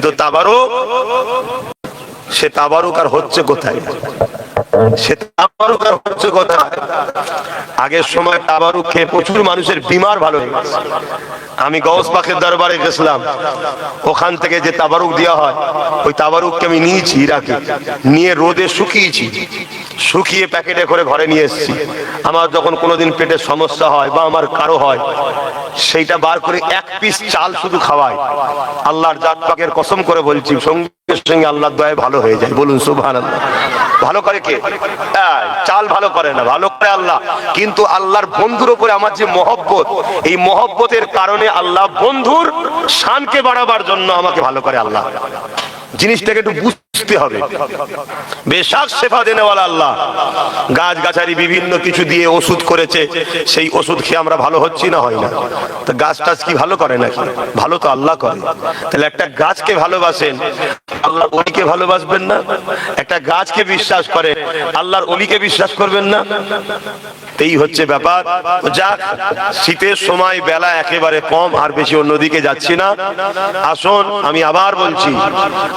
কিন্তু তাবারুক, সে তাবারুক আর হচ্ছে কোথায়? সে তাবারুক আর হচ্ছে কোথায়? আগের সময় তাবারুক খেয়ে প্রচুর মানুষের বিমার ভালো হয়ে গেছে। আমি গৌস পাকের দরবারে গেছিলাম, ওখান থেকে যে তাবারুক দেওয়া হয়, ওই তাবারুককে আমি নিয়েছি ইরাকে, নিয়ে রোদে শুকিয়েছি, শুকিয়ে প্যাকেটে করে ঘরে নিয়ে এসেছি। আমার যখন কোনোদিন পেটের সমস্যা হয় বা আমার কারো হয়, সেইটা বার করে এক পিস চাল শুধু খাওয়াই। আল্লাহর জাত পাকের কসম করে বলছি, সঙ্গে সঙ্গে আল্লাহর দয়ায় ভালো হয়ে যায়। বলুন সুবহানাল্লাহ। ভালো করে কে? চাল ভালো করে না, ভালো করে আল্লাহ। কিন্তু আল্লাহর বন্ধুর উপরে আমার যে মহব্বত, এই মহব্বতের কারণে আল্লাহ বন্ধুর শানকে বাড়াবার জন্য আমাকে ভালো করে আল্লাহ। জিনিসটাকে একটু বুঝতে হবে। বেশাক শেফা দেনেওয়ালা আল্লাহ। গাছ গাছারি বিভিন্ন কিছু দিয়ে ওষুধ করেছে, সেই ওষুধ খেয়ে আমরা ভালো হচ্ছি না, হয় না? তো গাছ টাছ কি ভালো করে নাকি? ভালো তো আল্লাহ করে। তাহলে একটা গাছকে ভালোবাসেন, আল্লাহর ওলিকে ভালোবাসবেন না? একটা গাছকে বিশ্বাস করে, আল্লাহর ওলিকে বিশ্বাস করবেন না? এই হচ্ছে ব্যাপার। যাক, শীতের সময় বেলা একেবারে কম, আর বেশি অন্যদিকে যাচ্ছি না। আসুন, আমি আবার বলছি,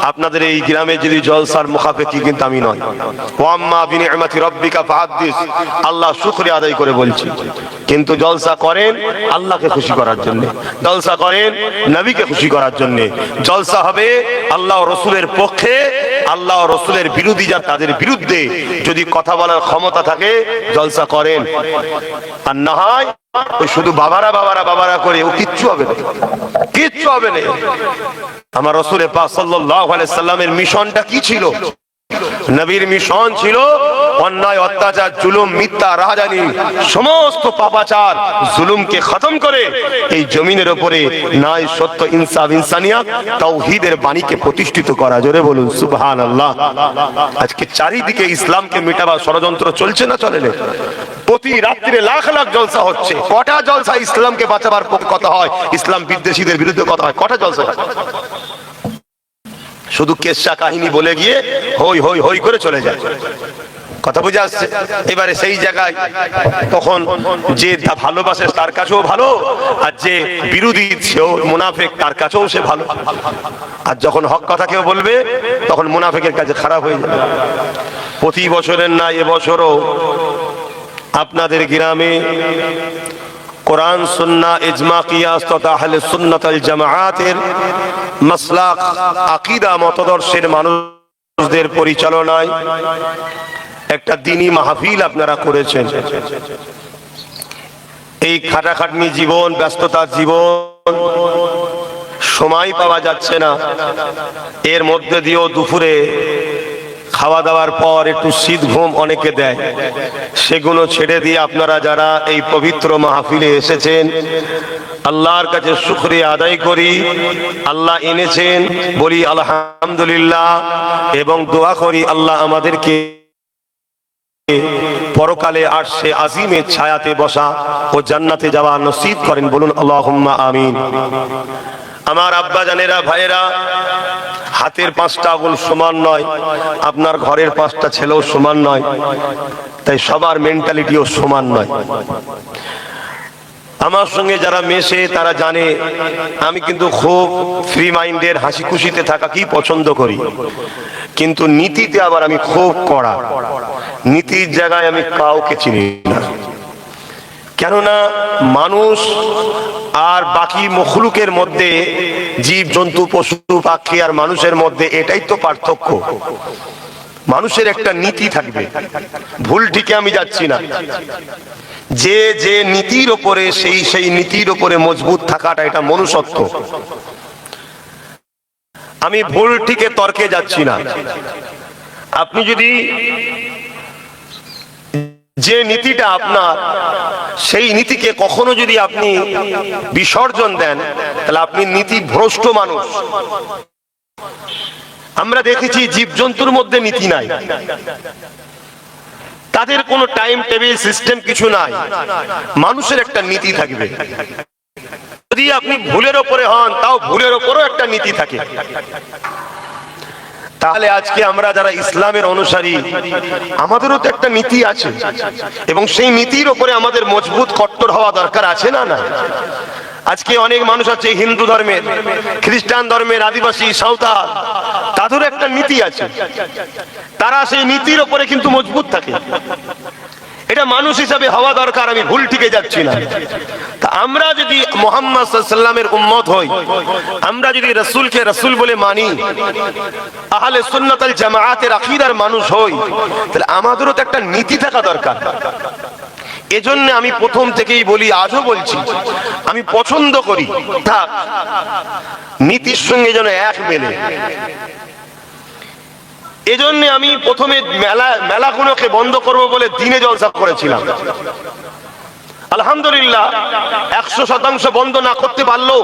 আপনাদের এই গ্রামে যদি জলসার মুখাপেক্ষী কিন্তু আমি নয়। ওয়াম্মা বিনিআমাতি রাব্বিকা ফাহাদ্দিস, আল্লাহ শুকরিয়া আদায় করে বলছি। কিন্তু জলসা করেন আল্লাহকে খুশি করার জন্য, জলসা করেন নবীকে খুশি করার জন্য। জলসা হবে আল্লাহ ও রাসূলের পক্ষে, আল্লাহ ও রাসূলের বিরোধী যা তাদের বিরুদ্ধে যদি কথা বলার ক্ষমতা থাকে, জলসা করেন। আর না হয় ওই শুধু বাবারা বাবারা বাবারা করে ও কিচ্ছু হবে না, কিচ্ছু হবে না। আমার রাসূল পাক সাল্লাল্লাহু আলাইহি সাল্লামের মিশনটা কি ছিল? নবীর মিশন ছিল অন্যায়, অত্যাচার, জুলুম, মিথ্যা, রাহাজানি, সমস্ত পাপাচার, জুলুমকে খতম করে এই জমিনের উপরে ন্যায়, সত্য, ইনসাফ, ইনসানিয়াত, তাওহীদের বাণীকে প্রতিষ্ঠিত করা। জোরে বলুন সুবহানাল্লাহ। আজকে চারিদিকে ইসলামকে মিটাবার ষড়যন্ত্র চলছে না চলে না? প্রতি রাত্রে লাখ লাখ জলসা হচ্ছে। কটা জলসা ইসলামকে বাঁচাবার কথা হয়, ইসলাম বিদ্বেষীদের বিরুদ্ধে কথা হয়? কটা জলসা? শুধু কেসা কাহিনী বলে গিয়ে হই হই হই করে চলে যায়। কথা বুঝে আসছে? এবারে সেই জায়গায় তখন যে ভালোবাসে তার কাছেও ভালো, আর যে বিরোধী সেও মুনাফিক, তার কাছেও সে ভালো। আর যখন হক কথা কেউ বলবে, তখন মুনাফিকের কাছে খারাপ হয়ে যাবে। প্রতি বছরের না এবছরও আপনাদের গ্রামে কোরআন, সুন্নাহ, ইজমা, কিয়াস তথা আহলে সুন্নাত ওয়াল জামাআতের মাসলাক, আকীদা, মতাদর্শের মানুষদের পরিচালনায় একটা দ্বীনি মাহফিল আপনারা করেছেন। এই খাটাখাটনি জীবন, ব্যস্ততার জীবন, সময় পাওয়া যাচ্ছে না। এর মধ্যে দিয়েও দুপুরে খাওয়া দাওয়ার পর একটু শীত ঘুম অনেকে দেয়, সেগুলো ছেড়ে দিয়ে আপনারা যারা এই পবিত্র মাহফিলে এসেছেন, আল্লাহর কাছে শুকরিয়া আদায় করি। আল্লাহ এনেছেন, বলি আলহামদুলিল্লাহ, এবং দোয়া করি আল্লাহ আমাদেরকে পরকালে আরশে আজিমের ছায়াতে বসা ও জান্নাতে যাওয়া নসিব করেন। বলুন আল্লাহুম্মা আমিন। আমার আব্বা জানেরা, ভাইয়েরা, হাতের পাঁচটা আঙুল সমান নয়, আপনার ঘরের পাঁচটা ছেলেও সমান নয়, তাই সবার মেন্টালিটিও সমান নয়। আমার সঙ্গে যারা মেশে তারা জানে আমি কিন্তু খুব ফ্রি মাইন্ডের, হাসি খুশিতে থাকা কি পছন্দ করি, কিন্তু নীতিতে আবার আমি খুব কড়া। নীতির জায়গায় আমি কাউকে চিনি না। কেননা মানুষ আর বাকি মখলুকের মধ্যে, জীব জন্তু, পশু পাখি আর মানুষের মধ্যে এটাই তো পার্থক্য। মানুষের একটা নীতি থাকবে, ভুল ঠিকই আমি যাচ্ছি না। যে যে নীতির ওপরে, সেই নীতির ওপরে মজবুত থাকাটা এটা মনুষ্যত্ব। আমি ভুল ঠিকে তর্কে যাচ্ছি না। আপনি যদি যে নীতিটা আপনার, সেই নীতিকে কখনো যদি আপনি বিসর্জন দেন, তাহলে আপনি নীতি ভ্রষ্ট মানুষ। আমরা দেখেছি জীবজন্তুর মধ্যে নীতি নাই, তাদের কোনো টাইম টেবিল সিস্টেম কিছু নাই। মানুষের একটা নীতি থাকবে। যদি আপনি ভুলের ওপরে হন, তাও ভুলের ওপরও একটা নীতি থাকে। তাহলে আজকে আমরা যারা ইসলামের অনুসারী, আমাদেরও তো একটা নীতি আছে, এবং সেই নীতির ওপরে আমাদের মজবুত কট্টর হওয়া দরকার আছে না? না, আজকে অনেক মানুষ আছে হিন্দু ধর্মের, খ্রিস্টান ধর্মের, আদিবাসী, সাঁওতাল, তাদের একটা নীতি আছে, তারা সেই নীতির উপরে কিন্তু মজবুত থাকে। এটা মানুষ হিসাবে হওয়া দরকার, আমি ভুল ঠিকে যাচ্ছি না। তা আমরা যদি মুহাম্মদ সাল্লাল্লাহু আলাইহি ওয়াসাল্লামের উম্মত হই, আমরা যদি রাসূলকে রাসূল বলে মানি, আহলে সুন্নাত ওয়াল জামাআতের আকীদার মানুষ হই, তাহলে আমাদেরও তো একটা নীতি থাকা দরকার। এজন্য আমি প্রথম থেকেই বলি, আজও বলছি, আমি পছন্দ করি থাক নীতির সঙ্গে যেন এক মেলে। এজন্য আমি প্রথমে মেলাগুলোকে বন্ধ করব বলে দিনে জলসা করেছিলাম। আলহামদুলিল্লাহ 100% বন্ধ না করতে পারলো,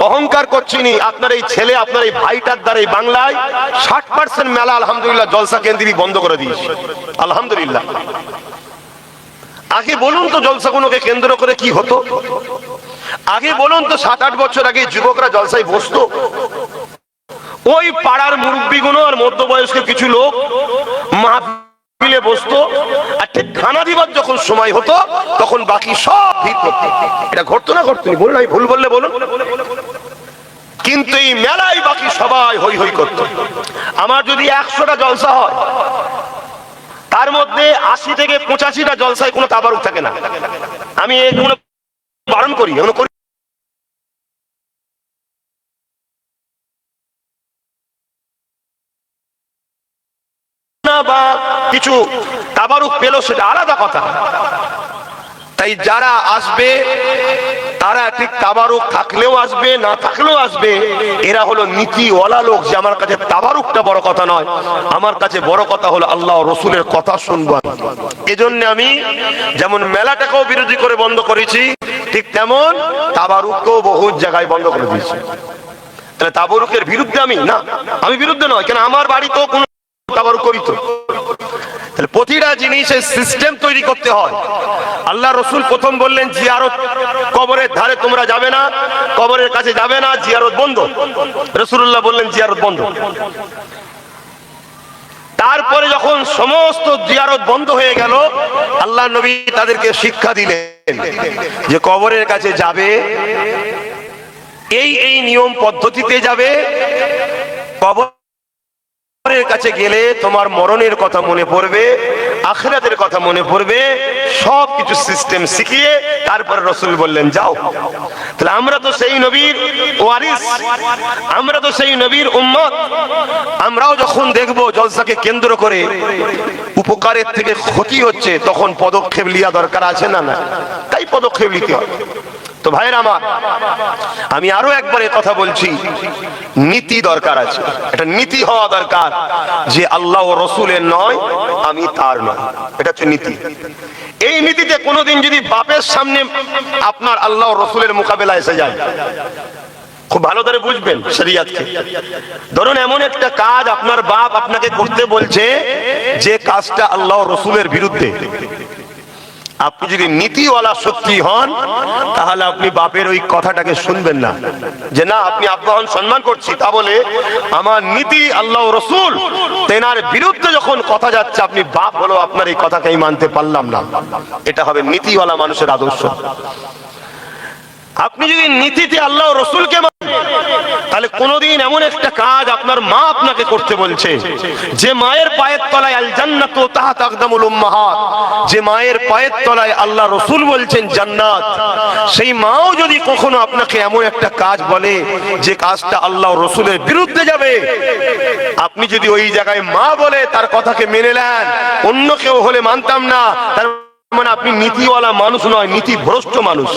অহংকার করছিনি, আপনার এই ছেলে, আপনার এই ভাইটার দ্বারা এই বাংলায় 60% মেলা আলহামদুলিল্লাহ জলসা কেন্দ্রই বন্ধ করে দিয়েছি, আলহামদুলিল্লাহ। আগে বলুন তো জলসাগুলোকে কেন্দ্র করে কি হতো? আগে বলুন তো 7-8 বছর আগে যুবকরা জলসায় বসতো? ওই পাড়ার মুরব্বীগুলো আর মধ্যবয়স্ক কিছু লোক মাহফিলে বসতো, আর ঠিক খানা দিবার যখন সময় হতো তখন বাকি সব ভিড় করতো। এটা ঘটতো না ঘটতো? বলুন, আমি ভুল বললে বলুন। কিন্তু এই মেলায় বাকি সবাই হই হই করতো। আমার যদি 100টা জলসা হয়, তার মধ্যে 80 থেকে 85টা জলসায় কোনো তাবারুক থাকে না। আমি এগুলো বারণ করি, এগুলো করি না, বা কিছু তাবারুক পেলো সেটা আলাদা কথা। তাই যারা আসবে তারা ঠিক তাবারুক থাকলেও আসবে, না থাকলেও আসবে, এরা হলো নীতিওয়ালা লোক। যে আমার কাছে তাবারুকটা বড় কথা নয়, আমার কাছে বড় কথা হলো আল্লাহ রসুলের কথা শুনবো। এজন্য আমি যেমন মেলাটাকেও বিরোধী করে বন্ধ করেছি, ঠিক তেমন তাবারুককেও বহু জায়গায় বন্ধ করে দিয়েছি। তাহলে তাবারুকের বিরুদ্ধে আমি না, আমি বিরুদ্ধে নয়, কেন আমার বাড়িতেও কোন তাবারুক করিত। তাহলে প্রতিটা জিনিসের সিস্টেম তৈরি করতে হয়। আল্লাহ রসুল প্রথম বললেন জিয়ারত, কবরের ধারে তোমরা যাবে না, কবরের কাছে যাবে না, জিয়ারত বন্ধ। রাসূলুল্লাহ বললেন জিয়ারত বন্ধ। তারপরে যখন সমস্ত জিয়ারত বন্ধ হয়ে গেল, আল্লাহ নবী তাদেরকে শিক্ষা দিলেন যে কবরের কাছে যাবে, এই এই নিয়ম পদ্ধতিতে যাবে। কবরের কাছে গেলে তোমার মরণের কথা মনে পড়বে, আখিরাতের কথা মনে পড়বে, সবকিছু সিস্টেম শিখিয়ে তারপরে রাসূল বললেন যাও। তাহলে আমরা তো সেই নবীর ওয়ারিস, আমরা তো সেই নবীর উম্মত। আমরাও যখন দেখবো জলসাকে কেন্দ্র করে উপকারের থেকে ক্ষতি হচ্ছে, তখন পদক্ষেপ নেওয়া দরকার আছে না? না, তাই পদক্ষেপ নিতে হবে। তো ভাইয়ের আমার, আমি আরো একবার কথা বলছি, নীতি দরকার আছে। এটা নীতি হওয়া দরকার যে আল্লাহ ও রসুলের নয়, আমি তার নয়, এটা হচ্ছে নীতি। এই নীতিতে কোনোদিন যদি বাপের সামনে আপনার আল্লাহ ও রসুলের মোকাবেলা এসে যায়, খুব ভালো করে বুঝবেন শরিয়তকে। ধরুন এমন একটা কাজ আপনার বাপ আপনাকে করতে বলছে, যে কাজটা আল্লাহ ও রসুলের বিরুদ্ধে, আপনি যদি নীতিওয়ালা সত্যি হন, তাহলে আপনি বাপের ওই কথাটাকে শুনবেন না, যে না আপনি আব্বা হন, সম্মান করছি, তা বলে আমার নীতি আল্লাহ রসুল তেনার বিরুদ্ধে যখন কথা যাচ্ছে, আপনি বাপ হলো আপনার এই কথাকে মানতে পারলাম না। এটা হবে নীতিওয়ালা মানুষের আদর্শ। আপনি যদি নীতিতে আল্লাহ রসুলকে মানেন, তাহলে কোনদিন এমন একটা কাজ আপনার মা আপনাকে করতে বলছে, যে মায়ের পায়ের তলায় আল জান্নাতু তাহতা আকদামুল উম্মাহাত, যে মায়ের পায়ের তলায় আল্লাহ রসুল বলছেন জান্নাত, সেই মাও যদি কখনো আপনাকে এমন একটা কাজ বলে যে কাজটা আল্লাহ রসুলের বিরুদ্ধে যাবে, আপনি যদি ওই জায়গায় মা বলে তার কথাকে মেনে নেন, অন্য কেউ হলে মানতাম না, তার মানে আপনি নীতিওয়ালা মানুষ নয়, নীতি ভ্রষ্ট মানুষ।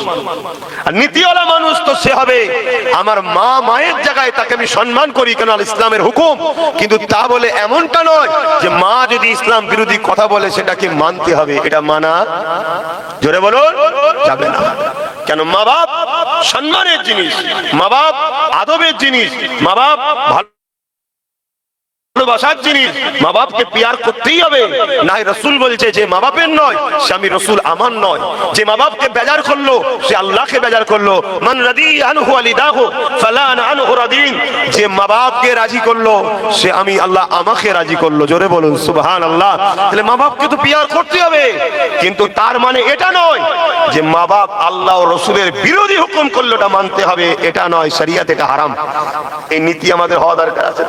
আর নীতিওয়ালা মানুষ তো সে হবে, আমার মা মায়ের জায়গায় তাকে আমি সম্মান করি, কেন ইসলামের হুকুম, কিন্তু তা বলে এমনটা নয় যে মা যদি ইসলাম বিরোধী কথা বলে সেটাকে মানতে হবে। এটা মানা, জোরে বলুন, যাবে না। কেন? মা বাপ সম্মানের জিনিস, মা বাপ আদবের জিনিস, মা বাপ ভালো ভালোবাসার জিনিস, মা বাপকে পিয়ার করতেই হবে। নাই রাসূল বলছে যে মা বাপের নয় সে আমি রাসূল আমার নয়। যে মা বাপকে বেজার করলো সে আল্লাহকে বেজার করলো। মান রাদি আনহু ওয়ালিদাহু ফালা আনা আনহু রাদিন। যে মা বাপকে রাজি করলো সে আমি আল্লাহ আমাকে রাজি করলো। জোরে বলুন সুবহানাল্লাহ। তাহলে মা বাপকে তো পিয়ার করতে হবে, কিন্তু তার মানে এটা নয় যে মা বাপ আল্লাহ ও রাসূলের বিরোধী হুকুম করলো এটা মানতে হবে, এটা নয়। শরীয়ত এটা হারাম। এই নীতি আমাদের হওয়া দরকার আছে।